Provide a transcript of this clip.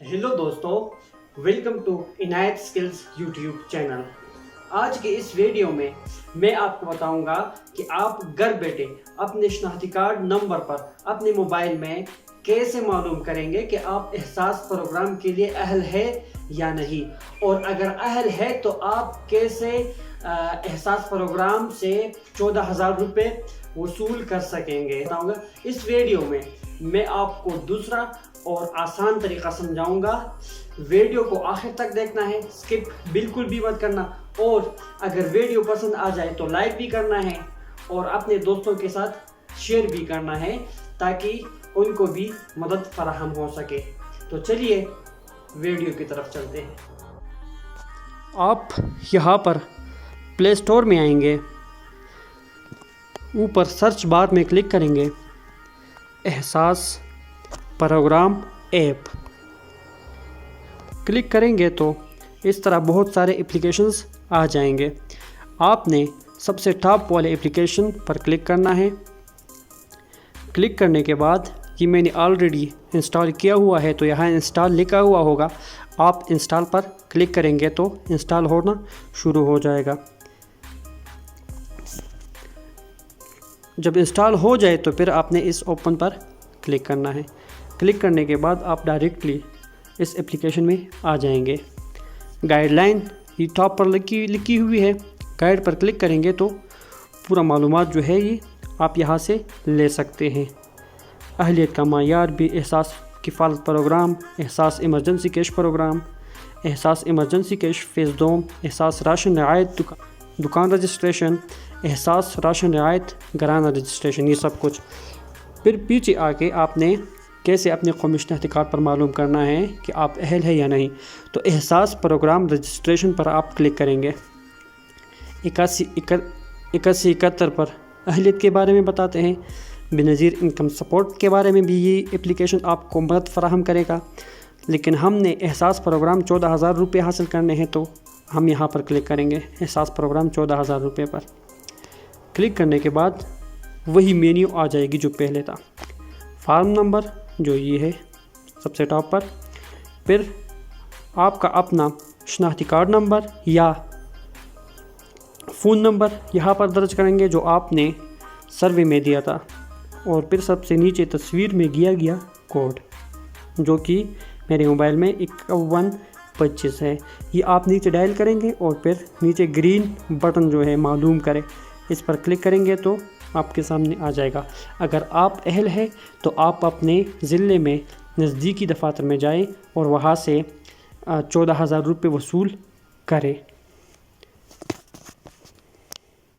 Hello दोस्तों, welcome to Inayat skills YouTube channel. आज के इस वीडियो में मैं आपको बताऊंगा कि आप घर बैठे अपने शनाख्ती कार्ड नंबर पर अपने मोबाइल में कैसे मालूम करेंगे कि आप एहसास प्रोग्राम के लिए अहल है या नहीं, और अगर अहल है तो आप कैसे एहसास प्रोग्राम से 14,000 रुपये वसूल कर सकेंगे बताऊंगा। इस वीडियो में मैं आपको दूसरा और आसान तरीका समझाऊंगा। वीडियो को आखिर तक देखना है, स्किप बिल्कुल भी मत करना, और अगर वीडियो पसंद आ जाए तो लाइक भी करना है और अपने दोस्तों के साथ शेयर भी करना है ताकि उनको भी मदद फराहम हो सके। तो चलिए वीडियो की तरफ चलते हैं। आप यहाँ पर प्ले स्टोर में आएंगे, ऊपर सर्च बार में क्लिक करेंगे एहसास प्रोग्राम ऐप। क्लिक करेंगे तो इस तरह बहुत सारे एप्लीकेशंस आ जाएंगे। आपने सबसे टॉप वाले एप्लीकेशन पर क्लिक करना है। क्लिक करने के बाद ये मैंने ऑलरेडी इंस्टॉल किया हुआ है तो यहाँ इंस्टॉल लिखा हुआ होगा। आप इंस्टॉल पर क्लिक करेंगे तो इंस्टॉल होना शुरू हो जाएगा। जब इंस्टॉल हो जाए तो फिर आपने इस ओपन पर क्लिक करना है। क्लिक करने के बाद आप डायरेक्टली इस एप्लीकेशन में आ जाएंगे। गाइडलाइन ये टॉप पर लिखी हुई है। गाइड पर क्लिक करेंगे तो पूरा मालूमात जो है ये आप यहाँ से ले सकते हैं। अहलियत का मायार भी, एहसास किफ़ालत प्रोग्राम, एहसास इमरजेंसी कैश प्रोग्राम, एहसास इमरजेंसी कैश फ़ेज़ 2, एहसास राशन रियायत दुकान रजिस्ट्रेशन, एहसास राशन रियायत घराना रजिस्ट्रेशन, ये सब कुछ। फिर पीछे आके आपने कैसे अपने कौमी शनाख्ती कार्ड पर मालूम करना है कि आप अहल है या नहीं। तो एहसास प्रोग्राम रजिस्ट्रेशन पर आप क्लिक करेंगे। 8171 पर अहलियत के बारे में बताते हैं। बेनज़ीर इनकम सपोर्ट के बारे में भी ये एप्लीकेशन आपको मदद फराहम करेगा। लेकिन हमने एहसास प्रोग्राम 14,000 रुपये हासिल करने हैं तो हम यहाँ पर क्लिक करेंगे एहसास प्रोग्राम 14,000 रुपये पर। क्लिक करने के बाद वही मेन्यू आ जाएगी जो पहले था। फार्म नंबर जो ये है सबसे टॉप पर, फिर आपका अपना शनाख्ती कार्ड नंबर या फ़ोन नंबर यहाँ पर दर्ज करेंगे जो आपने सर्वे में दिया था, और फिर सबसे नीचे तस्वीर में दिया गया कोड जो कि मेरे मोबाइल में 5125 है। ये आप नीचे डायल करेंगे और फिर नीचे ग्रीन बटन जो है मालूम करें, इस पर क्लिक करेंगे तो आपके सामने आ जाएगा। अगर आप अहल है तो आप अपने ज़िले में नज़दीकी दफातर में जाएं और वहाँ से 14,000 रुपये वसूल करें।